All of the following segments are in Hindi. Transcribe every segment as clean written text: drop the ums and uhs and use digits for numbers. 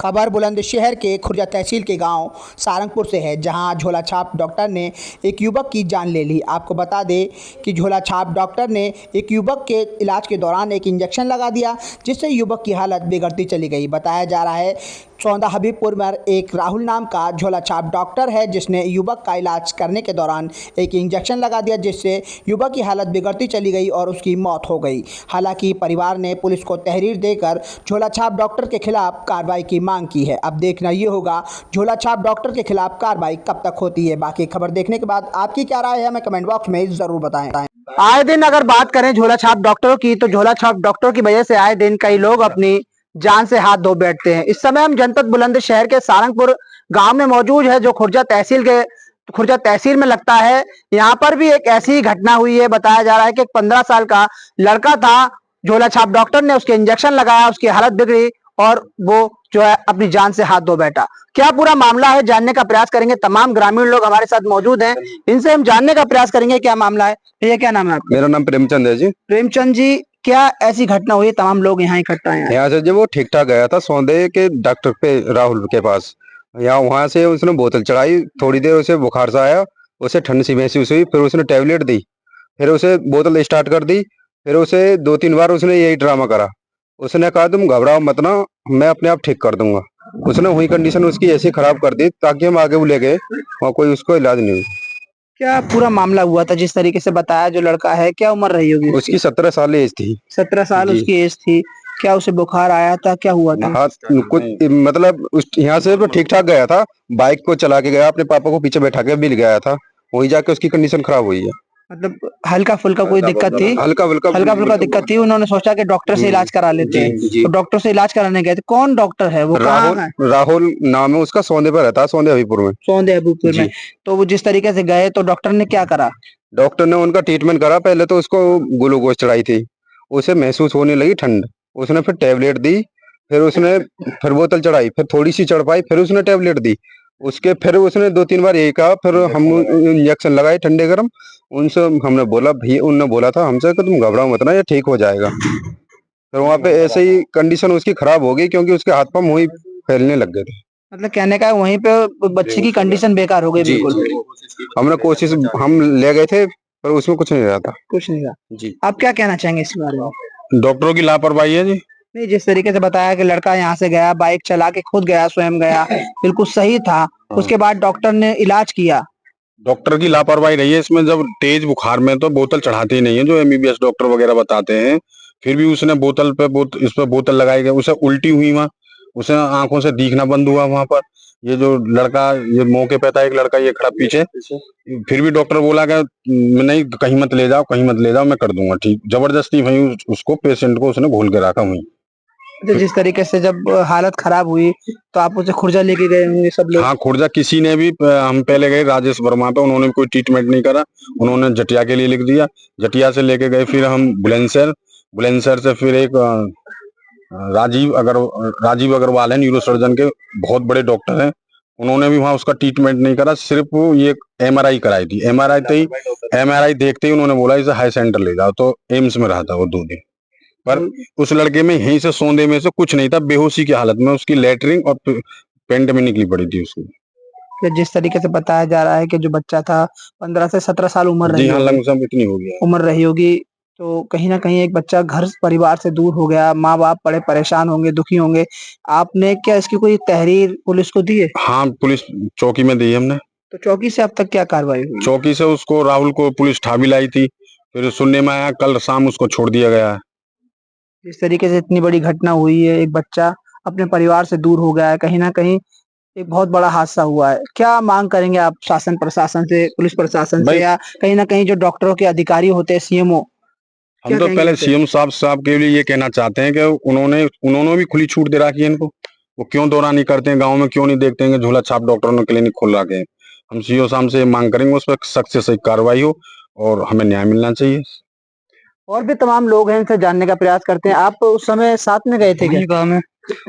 खबर बुलंदशहर के खुर्जा तहसील के गांव सारंगपुर से है, जहां झोला छाप डॉक्टर ने एक युवक की जान ले ली। आपको बता दें कि झोला छाप डॉक्टर ने एक युवक के इलाज के दौरान एक इंजेक्शन लगा दिया, जिससे युवक की हालत बिगड़ती चली गई। बताया जा रहा है चौंदा हबीबपुर में एक राहुल नाम का झोला छाप डॉक्टर है, जिसने युवक का इलाज करने के दौरान एक इंजेक्शन लगा दिया, जिससे युवक की हालत बिगड़ती चली गई और उसकी मौत हो गई। हालांकि परिवार ने पुलिस को तहरीर देकर झोला छाप डॉक्टर के खिलाफ कार्रवाई की मांग की है। अब देखना ये होगा झोला छाप डॉक्टर के खिलाफ कार्रवाई कब तक होती है। बाकी खबर देखने के बाद आपकी क्या राय है, हमें कमेंट बॉक्स में जरूर बताएं। आए दिन अगर बात करें झोला छाप डॉक्टरों की, तो झोला छाप डॉक्टरों की वजह से आए दिन कई लोग अपनी जान से हाथ धो बैठते हैं। इस समय हम जनपद बुलंदशहर के सारंगपुर गांव में मौजूद है, जो खुर्जा तहसील में लगता है। यहाँ पर भी एक ऐसी घटना हुई है। बताया जा रहा है कि 15 साल का लड़का था, झोला छाप डॉक्टर ने उसके इंजेक्शन लगाया, उसकी हालत बिगड़ी और वो जो है अपनी जान से हाथ धो बैठा। क्या पूरा मामला है, जानने का प्रयास करेंगे। तमाम ग्रामीण लोग हमारे साथ मौजूद हैं, इनसे हम जानने का प्रयास करेंगे क्या मामला है। भैया क्या नाम है आपका? मेरा नाम प्रेमचंद है जी। प्रेमचंद जी, क्या ऐसी घटना हुई? तमाम लोग यहाँ इकट्ठा हैं। यहाँ से जब वो ठीक ठाक गया था सौंदे के डॉक्टर पे, राहुल के पास, यहाँ वहां से उसने बोतल चढ़ाई। थोड़ी देर उसे बुखार सा आया, उसे ठंड सी महसूस हुई, फिर उसने टेबलेट दी, फिर उसे बोतल स्टार्ट कर दी। फिर उसे 2-3 बार उसने यही ड्रामा करा। उसने कहा तुम घबराओ मत ना, मैं अपने आप ठीक कर दूंगा। उसने वही कंडीशन उसकी ऐसी खराब कर दी ताकि हम आगे वो ले गए और कोई उसको इलाज नहीं हुई। क्या पूरा मामला हुआ था जिस तरीके से बताया? जो लड़का है, क्या उम्र रही होगी उसकी 17 साल एज थी। 17 साल जी। उसकी एज थी। क्या उसे बुखार आया था, क्या हुआ था? हाँ, कुछ मतलब उस यहाँ से वो ठीक ठाक गया था, बाइक को चला के गया, अपने पापा को पीछे बैठा के मिल गया था। वही जाके उसकी कंडीशन खराब हुई है। मतलब हल्का फुल्का कोई दिक्कत थी? हल्का फुल्का दिक्कत थी। उन्होंने सोचा कि डॉक्टर से इलाज करा लेते हैं, जी। तो डॉक्टर से इलाज कराने गए थे। कौन डॉक्टर है वो, कहाँ है? राहुल नाम है उसका, सौंदे पर रहता है, सौंदे हबीबपुर में। सौंदे हबीबपुर में। तो वो जिस तरीके से गए, तो डॉक्टर ने क्या करा? डॉक्टर ने उनका ट्रीटमेंट करा। पहले तो उसको ग्लूकोज चढ़ाई थी, उसे महसूस होने लगी ठंड, उसने फिर टेबलेट दी। फिर बोतल चढ़ाई, फिर थोड़ी सी चढ़ पाई, फिर उसने टेबलेट दी। उसके फिर उसने 2-3 बार यही कहा, फिर हम इंजेक्शन लगाए ठंडे गर्म। उनसे हमने बोला, भैया उनने बोला था हमसे कि तुम घबराओ मत ना, ये ठीक हो जाएगा। फिर वहां पे ऐसे ही कंडीशन उसकी खराब हो गई, क्योंकि उसके हाथ पांव वही फैलने लग गए थे। मतलब कहने का है, वहीं पे बच्चे की कंडीशन बेकार हो गई बिल्कुल। हमने कोशिश, हम ले गए थे, पर उसमें कुछ नहीं रहा था। कुछ नहीं रहा जी। आप क्या कहना चाहेंगे इस बारे में? डॉक्टरों की लापरवाही है जी। नहीं, जिस तरीके से बताया कि लड़का यहाँ से गया, बाइक चला के खुद गया, स्वयं गया, बिल्कुल सही था। उसके बाद डॉक्टर ने इलाज किया। डॉक्टर की लापरवाही रही है इसमें। जब तेज बुखार में तो बोतल चढ़ाते ही नहीं है, जो एमबीबीएस डॉक्टर वगैरह बताते हैं। फिर भी उसने इस पे बोतल लगाई गई, उसे उल्टी हुई वहां, उसे आंखों से दिखना बंद हुआ वहां पर। ये जो लड़का, ये मौके पे था एक लड़का, ये खड़ा पीछे। फिर भी डॉक्टर बोला कि नहीं, कहीं मत ले जाओ, कहीं मत ले जाओ, मैं कर दूंगा ठीक। जबरदस्ती वहीं उसको, पेशेंट को उसने घोल के रखा वहीं। तो जिस तरीके से जब हालत खराब हुई, तो आप उसे खुर्जा लेके गए होंगे सब लोग? हाँ, खुर्जा किसी ने भी, हम पहले गए राजेश वर्मा पे, उन्होंने भी कोई ट्रीटमेंट नहीं करा। उन्होंने जटिया के लिए लिख दिया, जटिया से लेके गए। फिर हम बुलंदशहर से फिर एक राजीव अग्रवाल है, न्यूरो सर्जन के बहुत बड़े डॉक्टर हैं। उन्होंने भी वहां उसका ट्रीटमेंट नहीं करा, सिर्फ ये एमआरआई कराई थी। एमआरआई देखते ही उन्होंने बोला इसे हाई सेंटर ले जाओ, तो एम्स में रहा था वो 2 दिन। पर उस लड़के में यहीं से सौंदे में से कुछ नहीं था, बेहोशी की हालत में उसकी लैटरिन और पेंट में निकली पड़ी थी उसकी। कि जिस तरीके से बताया जा रहा है कि जो बच्चा था, 15 से 17 साल उम्र रही जी हाँ, होगी, लमसम इतनी हो गया उम्र रही होगी। तो कहीं ना कहीं एक बच्चा घर परिवार से दूर हो गया, माँ बाप बड़े परेशान होंगे, दुखी होंगे। आपने क्या इसकी कोई तहरीर पुलिस को दी है? हाँ, पुलिस चौकी में दी हमने। तो चौकी से अब तक क्या कार्रवाई हुई? चौकी से उसको, राहुल को पुलिस ठा भी लाई थी। फिर सुनने में आया कल शाम उसको छोड़ दिया गया है। जिस तरीके से इतनी बड़ी घटना हुई है, एक बच्चा अपने परिवार से दूर हो गया है, कहीं ना कहीं एक बहुत बड़ा हादसा हुआ है। क्या मांग करेंगे आप शासन प्रशासन से, पुलिस प्रशासन से, या कहीं ना कहीं जो डॉक्टरों के अधिकारी होते हैं, सीएमओ? हम तो पहले सीएम साहब के लिए ये कहना चाहते हैं कि उन्होंने भी खुली छूट दे रखी है इनको। वो क्यों दौरा नहीं करते हैं गांव में, क्यों नहीं देखते हैं कि झोला छाप डॉक्टरों ने क्लिनिक खोल रखे हैं। हम सीओ साहब से मांग करेंगे उस पर सख्त से सख्त कार्रवाई हो और हमें न्याय मिलना चाहिए। और भी तमाम लोग हैं, इनसे जानने का प्रयास करते हैं। आप उस समय साथ में गए थे क्या? काम है,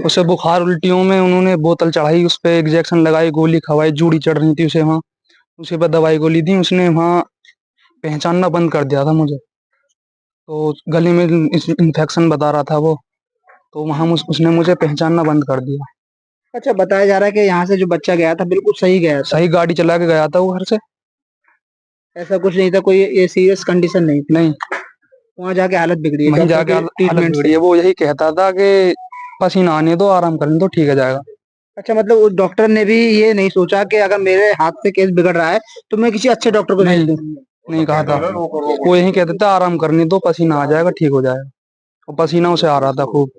उसे बुखार उल्टियों में उन्होंने बोतल चढ़ाई, उस पे इंजेक्शन लगाई, गोली खवाई, जूड़ी चढ़ रही थी उसे वहाँ, उसे पर दवाई गोली दी। उसने वहाँ पहचानना बंद कर दिया था मुझे, तो गले में इन्फेक्शन बता रहा था वो, तो वहाँ उसने मुझे पहचानना बंद कर दिया। अच्छा, बताया जा रहा है कि यहाँ से जो बच्चा गया था बिल्कुल सही गया था, सही गाड़ी चला के गया था वो घर से। ऐसा कुछ नहीं था, कोई ये सीरियस कंडीशन नहीं थी। नहीं, वहाँ जाके हालत बिगड़ी है वहीं डॉक्टर जाके के हालत ट्रीटमेंट बिगड़ी से। है। वो यही कहता था कि पसीना आने दो, आराम करने दो, ठीक है जाएगा। अच्छा, मतलब उस डॉक्टर ने भी ये नहीं सोचा कि अगर मेरे हाथ से केस बिगड़ रहा है तो मैं किसी अच्छे डॉक्टर को भेज नहीं, दूं। नहीं कहा था। वो यही कहते थे आराम करने दो, पसीना आ जाएगा, ठीक हो जाएगा। और पसीना उसे आ रहा था खूब,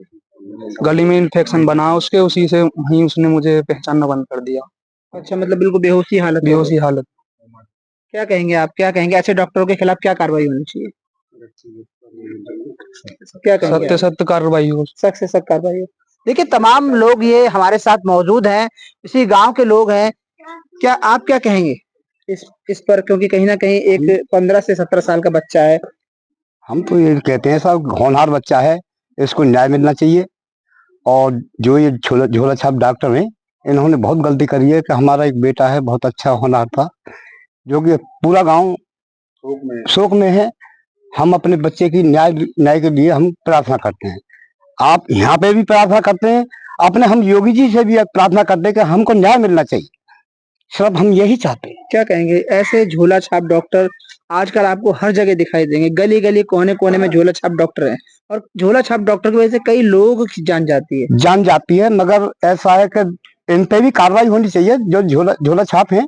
गली में इन्फेक्शन बना उसके, उसी से वहीं उसने मुझे पहचानना बंद कर दिया। अच्छा, मतलब बिल्कुल बेहोशी हालत हो बेहोशी गई। हालत। क्या कहेंगे आप, क्या कहेंगे ऐसे डॉक्टरों के खिलाफ क्या कार्रवाई होनी चाहिए? क्या कहेंगे सत्य आप? सत्य कार्रवाई हो। सख्त से सख्त कार्रवाई हो। देखिए, तमाम लोग ये हमारे साथ मौजूद हैं, इसी गांव के लोग हैं। क्या आप क्या कहेंगे इस पर, क्योंकि कहीं ना कहीं एक 15 से 17 साल का बच्चा है। हम तो ये कहते हैं साहब, होनहार बच्चा है, इसको न्याय मिलना चाहिए। और जो ये झोला झोला छाप डॉक्टर हैं, इन्होंने बहुत गलती करी है कि हमारा एक बेटा है, बहुत अच्छा होनहार था, जो कि पूरा गांव शोक में है। हम अपने बच्चे की न्याय न्याय के लिए हम प्रार्थना करते हैं। आप यहाँ पे भी प्रार्थना करते हैं, अपने हम योगी जी से भी प्रार्थना करते हैं कि हमको न्याय मिलना चाहिए। सिर्फ हम यही चाहते हैं। क्या कहेंगे, ऐसे झोला छाप डॉक्टर आजकल आपको हर जगह दिखाई देंगे, गली गली कोने कोने में झोला छाप डॉक्टर हैं, और झोला छाप डॉक्टर की वजह से कई लोगों की जान जाती है। जान जाती है, मगर ऐसा है कि इन पे भी कार्रवाई होनी चाहिए जो झोला झोला छाप हैं।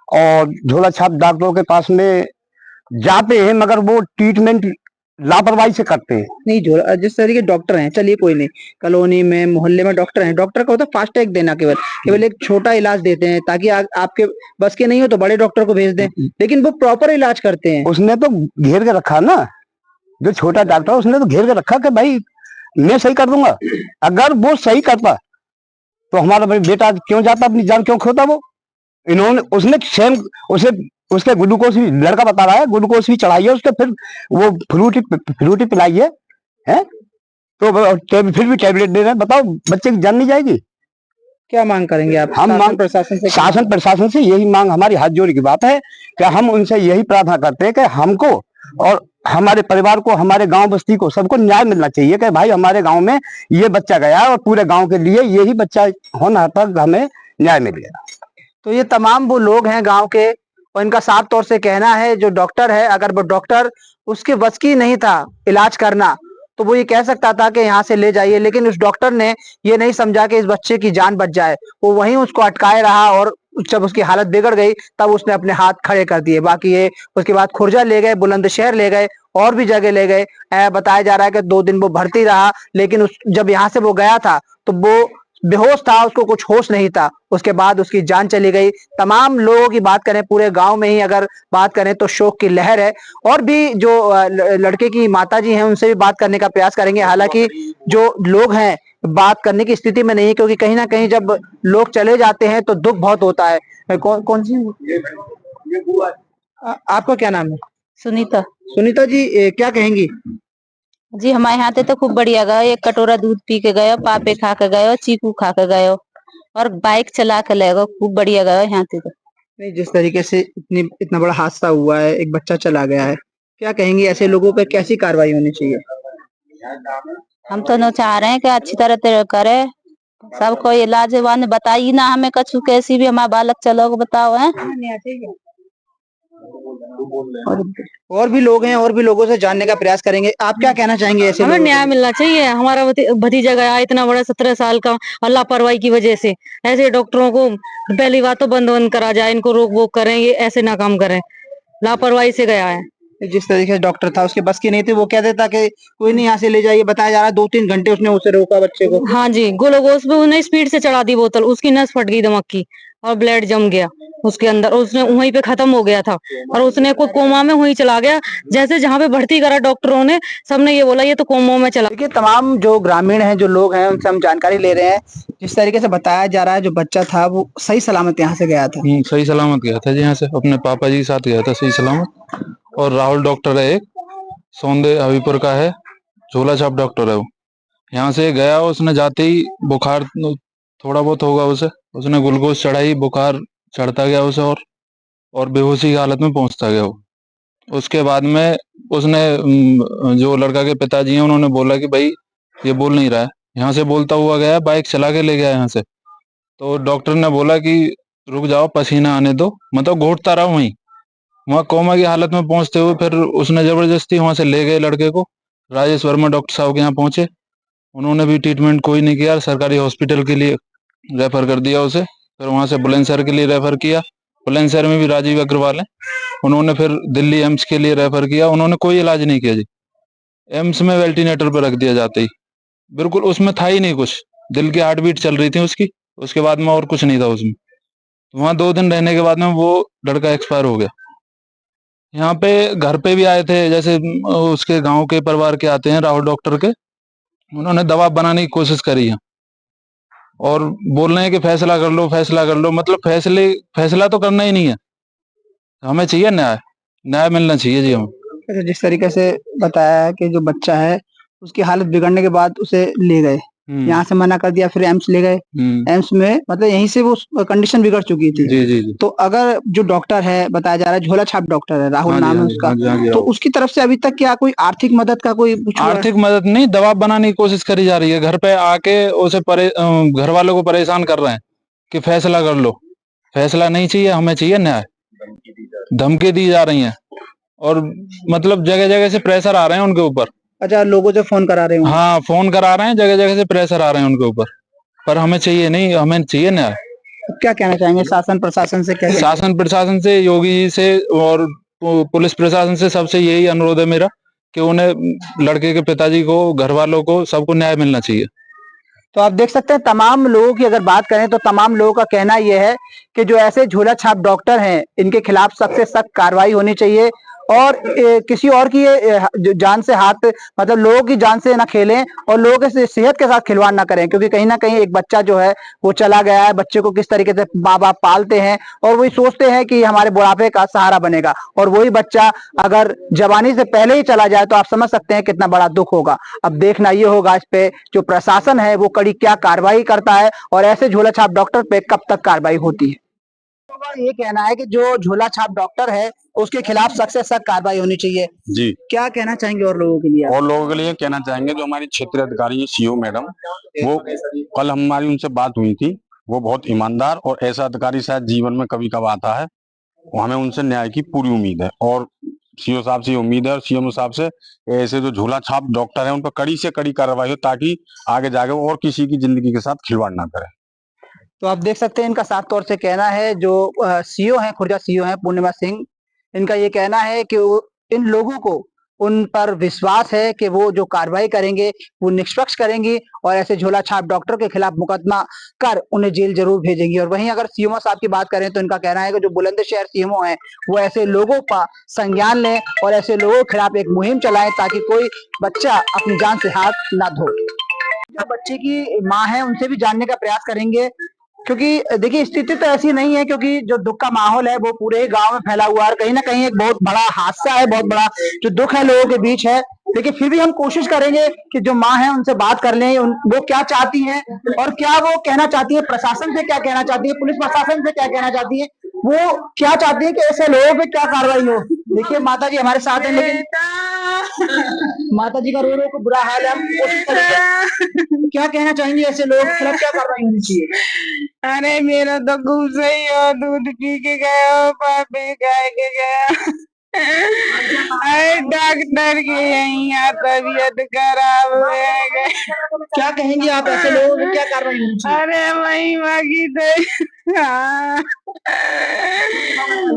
और झोला छाप डॉक्टरों के पास में जाते हैं, मगर वो ट्रीटमेंट लापरवाही से करते हैं। नहीं, झोला जिस तरीके डॉक्टर हैं, चलिए कोई नहीं, कॉलोनी में मोहल्ले में डॉक्टर हैं, डॉक्टर का होता है फास्ट टैग देना, केवल केवल एक छोटा इलाज देते हैं ताकि आपके बस के नहीं हो तो बड़े डॉक्टर को भेज दें, लेकिन वो प्रॉपर इलाज करते हैं। उसने तो घेर के रखा ना, जो छोटा डॉक्टर है, उसने तो घेर के रखा कि भाई मैं सही कर दूंगा। अगर वो सही करता तो हमारा भाई बेटा क्यों जाता, अपनी जान क्यों खोता वो। इन्होंने उसने सेम उसे उसके ग्लूकोज भी, लड़का बता रहा है, ग्लूकोज भी चढ़ाई है उसके, फिर वो फ्रूटी पिलाई है तो फिर भी टैबलेट दे रहे हैं। बताओ, बच्चे की जान नहीं जाएगी। क्या मांग करेंगे आप हम मांग प्रशासन से? शासन प्रशासन से यही मांग, हमारी हाथ जोड़ी की बात है कि हम उनसे यही प्रार्थना करते हैं कि हमको और हमारे परिवार को, हमारे गांव बस्ती को, सबको न्याय मिलना चाहिए कि भाई हमारे गांव में ये बच्चा गया और पूरे गांव के लिए यही बच्चा होना था, हमें न्याय मिल गया। तो ये तमाम वो लोग हैं गांव के, और इनका साफ तौर से कहना है जो डॉक्टर है, अगर वो डॉक्टर उसके बस की नहीं था इलाज करना तो वो ये कह सकता था कि यहाँ से ले जाइए, लेकिन उस डॉक्टर ने ये नहीं समझा कि इस बच्चे की जान बच जाए। वो वहीं उसको अटकाए रहा, और जब उसकी हालत बिगड़ गई तब उसने अपने हाथ खड़े कर दिए। बाकी ये उसके बाद खुर्जा ले गए, बुलंदशहर ले गए, और भी जगह ले गए। बताया जा रहा है कि 2 दिन वो भर्ती रहा, लेकिन जब यहाँ से वो गया था तो वो बेहोश था, उसको कुछ होश नहीं था। उसके बाद उसकी जान चली गई। तमाम लोगों की बात करें, पूरे गांव में ही अगर बात करें तो शोक की लहर है। और भी जो लड़के की माताजी हैं उनसे भी बात करने का प्रयास करेंगे। हालांकि जो लोग हैं बात करने की स्थिति में नहीं है, क्योंकि कहीं ना कहीं जब लोग चले जाते हैं तो दुख बहुत होता है। कौन सी आपका क्या नाम है? सुनीता सुनीता जी, क्या कहेंगी? जी, हमारे यहाँ तो खूब बढ़िया गयो। एक कटोरा दूध पी के गयो, पापे खा के गयो, चीकू खा के गयो, और बाइक चला के ले गयो। खूब बढ़िया गयो यहाँ तो। नहीं, जिस तरीके से इतना बड़ा हादसा हुआ है, एक बच्चा चला गया है, क्या कहेंगे ऐसे लोगों पे कैसी कार्रवाई होनी चाहिए? हम तो न चाह रहे हैं कि अच्छी तरह करे, सबको इलाज वाने बताइए ना हमें कछु, कैसी भी हमारा बालक चलो बताओ है। और भी लोग हैं, और भी लोगों से जानने का प्रयास करेंगे। आप क्या कहना चाहेंगे ऐसे हमें लोगों न्याय को? मिलना चाहिए। हमारा भतीजा गया इतना बड़ा 17 साल का, और लापरवाही की वजह से। ऐसे डॉक्टरों को पहली बात तो बंद करा जाए, इनको रोक वोक करें, ये ऐसे ना काम करें, लापरवाही से गया है। जिस तरीके से डॉक्टर था उसके बस की नहीं थी, वो कहते था कि कोई नहीं यहाँ से ले जाइए। बताया जा रहा है 2-3 घंटे उसने उसे रोका बच्चे को। हाँ जी, ग्लूकोज पे उन्हें स्पीड से चढ़ा दी बोतल, उसकी नस फट गई दिमाग की, और ब्लड जम गया उसके अंदर, और उसने वहीं पे खत्म हो गया था, और उसने को कोमा में वहीं चला गया। जैसे जहाँ पे भर्ती करा डॉक्टरों ने, सबने ये बोला ये तो कोमा में चला। देखिए, तमाम जो ग्रामीण हैं, जो लोग हैं, उनसे हम जानकारी ले रहे हैं। जिस तरीके से बताया जा रहा है जो बच्चा था वो सही सलामत यहाँ से गया था। सही सलामत गया था जी, यहाँ से अपने पापा जी के साथ गया था सही सलामत। और राहुल डॉक्टर है एक, सौंदे हबीपुर का है, झोला छाप डॉक्टर है वो। यहाँ से गया, उसने जाते ही बुखार थोड़ा बहुत होगा उसे, उसने ग्लूकोज चढ़ाई, बुखार चढ़ता गया उसे, और बेहोशी की हालत में पहुंचता गया वो। उसके बाद में उसने जो लड़का के पिताजी हैं उन्होंने बोला कि भाई ये बोल नहीं रहा है। यहाँ से बोलता हुआ गया, बाइक चला के ले गया यहाँ से, तो डॉक्टर ने बोला कि रुक जाओ, पसीना आने दो, मतलब घोटता रहा वहीं। वहाँ कोमा की हालत में पहुंचते हुए फिर उसने जबरदस्ती वहां से ले गए लड़के को। राजेश वर्मा डॉक्टर साहब के यहाँ पहुंचे, उन्होंने भी ट्रीटमेंट कोई नहीं किया, सरकारी हॉस्पिटल के लिए रेफर कर दिया उसे। फिर वहां से बुलंदशहर के लिए रेफर किया, बुलंदशहर में भी राजीव अग्रवाल है, उन्होंने फिर दिल्ली एम्स के लिए रेफर किया, उन्होंने कोई इलाज नहीं किया जी। एम्स में वेंटिलेटर पर रख दिया जाते ही, बिल्कुल उसमें था ही नहीं कुछ, दिल की हार्ट बीट चल रही थी उसकी, उसके बाद में और कुछ नहीं था उसमें। वहां 2 दिन रहने के बाद में वो लड़का एक्सपायर हो गया। यहाँ पे घर पे भी आए थे, जैसे उसके गांव के परिवार के आते हैं राहुल डॉक्टर के, उन्होंने दबाव बनाने की कोशिश करी है और बोल रहे हैं कि फैसला कर लो, फैसला कर लो, मतलब फैसला तो करना ही नहीं है, हमें चाहिए न्याय, न्याय मिलना चाहिए जी हमें। अच्छा, जिस तरीके से बताया है कि जो बच्चा है उसकी हालत बिगड़ने के बाद उसे ले गए, यहाँ से मना कर दिया, फिर एम्स ले गए। एम्स में मतलब यहीं से वो कंडीशन बिगड़ चुकी थी। जी जी जी। तो अगर जो डॉक्टर है, बताया जा रहा है झोला छाप डॉक्टर है, राहुल नाम है उसका, तो उसकी तरफ से अभी तक क्या कोई आर्थिक मदद का कोई कुछ हुआ है? आर्थिक मदद नहीं, दबाव बनाने की कोशिश करी जा रही है, घर पे आके उसे घर वालों को परेशान कर रहे हैं कि फैसला कर लो। फैसला नहीं चाहिए, हमें चाहिए न्याय। धमकी दी जा रही है और मतलब जगह जगह से प्रेशर आ रहे हैं उनके ऊपर। अच्छा, लोगों से फोन करा रहे हो? हाँ, फोन करा रहे हैं, जगह जगह से प्रेशर आ रहे हैं उनके ऊपर, पर हमें चाहिए नहीं, हमें चाहिए न्याय। क्या कहना चाहेंगे शासन प्रशासन से? क्या शासन प्रशासन से, योगी जी से और पुलिस प्रशासन से, सबसे यही अनुरोध है मेरा कि उन्हें, लड़के के पिताजी को, घर वालों को, सबको न्याय मिलना चाहिए। तो आप देख सकते हैं तमाम लोगों की अगर बात करें तो तमाम लोगों का कहना यह है कि जो ऐसे झोला छाप डॉक्टर हैं इनके खिलाफ सख्त से सख्त कार्रवाई होनी चाहिए और किसी और की जान से हाथ, मतलब लोगों की जान से ना खेलें और लोगों के सेहत के साथ खिलवाड़ ना करें, क्योंकि कहीं ना कहीं एक बच्चा जो है वो चला गया है। बच्चे को किस तरीके से माँ बाप पालते हैं और वही सोचते हैं कि हमारे बुढ़ापे का सहारा बनेगा, और वही बच्चा अगर जवानी से पहले ही चला जाए तो आप समझ सकते हैं कितना बड़ा दुख होगा। अब देखना ये होगा इस पे जो प्रशासन है वो कड़ी क्या कार्रवाई करता है और ऐसे झोला छाप डॉक्टर पे कब तक कार्रवाई होती है। ये कहना है कि जो झोला छाप डॉक्टर है उसके खिलाफ सख्त से सख्त कार्रवाई होनी चाहिए जी। क्या कहना चाहेंगे और लोगों के लिए? और लोगों के लिए कहना चाहेंगे, जो हमारी क्षेत्रीय अधिकारी है सीओ मैडम, वो कल हमारी उनसे बात हुई थी, वो बहुत ईमानदार और ऐसा अधिकारी शायद जीवन में कभी कभार आता है, हमें उनसे न्याय की पूरी उम्मीद है और सीओ साहब से उम्मीद है और सीएमओ साहब से, ऐसे जो झोला छाप डॉक्टर है उन पर कड़ी से कड़ी कार्रवाई हो ताकि आगे जाके और किसी की जिंदगी के साथ खिलवाड़ ना करे। तो आप देख सकते हैं इनका साफ तौर से कहना है, जो सीओ है, खुर्जा सीओ है पूर्णिमा सिंह, इनका ये कहना है कि इन लोगों को उन पर विश्वास है कि वो जो कार्रवाई करेंगे वो निष्पक्ष करेंगी और ऐसे झोला छाप डॉक्टर के खिलाफ मुकदमा कर उन्हें जेल जरूर भेजेंगी। और वहीं अगर सीएमओ साहब की बात करें तो इनका कहना है कि जो बुलंदशहर सीएमओ है वो ऐसे लोगों का संज्ञान लें और ऐसे लोगों के खिलाफ एक मुहिम चलाएं ताकि कोई बच्चा अपनी जान से हाथ ना धो। जो बच्चे की माँ है उनसे भी जानने का प्रयास करेंगे, क्योंकि देखिए स्थिति तो ऐसी नहीं है, क्योंकि जो दुख का माहौल है वो पूरे गांव में फैला हुआ है, कहीं ना कहीं एक बहुत बड़ा हादसा है, बहुत बड़ा जो दुख है लोगों के बीच है। लेकिन फिर भी हम कोशिश करेंगे कि जो माँ है उनसे बात कर लें, वो क्या चाहती हैं और क्या वो कहना चाहती है, प्रशासन से क्या कहना चाहती है, पुलिस प्रशासन से क्या कहना चाहती है, वो क्या चाहती है कि ऐसे लोगों पे क्या कार्रवाई हो। देखिए माता जी हमारे साथ हैं, लेकिन माता जी का रो रो को बुरा हाल है, हम कोशिश करेंगे। क्या कहना चाहेंगे, ऐसे लोगों के खिलाफ क्या कार्रवाई होनी चाहिए? अरे मेरा तो खूब सही हो, दूध पी के गया, पापे खाए के गया, अरे डॉक्टर के यहाँ तबीयत खराब हो गई। क्या कहेंगे आप, ऐसे लोगों को क्या कार्रवाई होनी चाहिए? अरे वही मांगी थे। हाँ।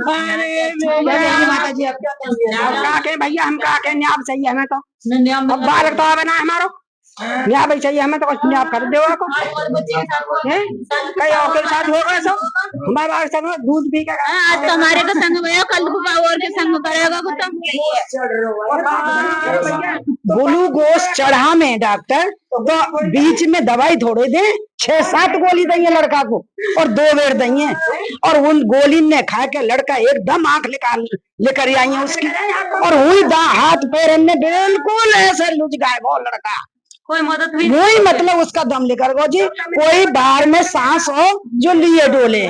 अरे माता जी आप क्या कहेंगे? भैया हम कहा के न्याय चाहिए हमें तो, अब बालक तो बना हमारो न्याय भाई चाहिए हमें तो, कुछ न्याय कर दो कहीं और के साथ होगा सब हमारे संग दूध पी के आज तो हमारे का संग गया, कल और के संग करेगा ग्लूकोज चढ़ा में डॉक्टर तो बीच में दवाई थोड़े दे, 6-7 गोली देंगे लड़का को और 2 बेर देंगे, और उन गोली ने खा के लड़का एकदम आंख लेकर आई है उसकी, और हुई हाथ पैर में बिल्कुल ऐसे लुझ गए वो लड़का, कोई मदद भी वही मतलब उसका दम लेकर गो जी, कोई बाहर में सांस हो जो लिए डोले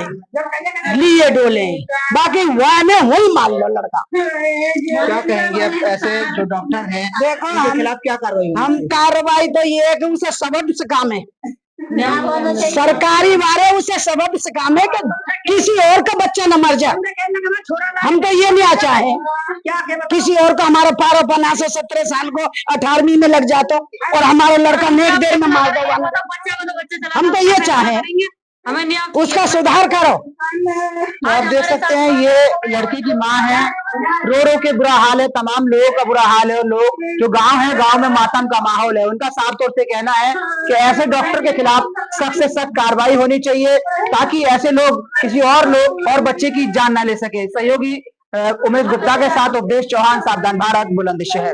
बाकी वह में वही मान लो लड़का। क्या कहेंगे आप, ऐसे जो डॉक्टर हैं देखो उनके खिलाफ क्या कार्रवाई होनी हम चाहिए? कार्रवाई तो ये है कि उसे सबक सिखावे सरकारी वाले उसे सबक सिखाने के किसी और का बच्चा न मर जाए। हम तो ये नहीं चाहे किसी और का हमारा 15 से 17 साल को 18वीं में लग जाता और हमारा लड़का नेक देर में मार दिया। हम तो ये चाहे उसका सुधार करो। आप देख सकते हैं ये लड़की की माँ है, रो रो के बुरा हाल है, तमाम लोगों का बुरा हाल है। लोग जो गांव है, गांव में मातम का माहौल है। उनका साफ तौर से कहना है कि ऐसे डॉक्टर के खिलाफ सख्त से सख्त कार्रवाई होनी चाहिए ताकि ऐसे लोग किसी और लोग और बच्चे की जान न ले सके। सहयोगी उमेश गुप्ता के साथ उपदेश चौहान, सावधान भारत, बुलंदशहर।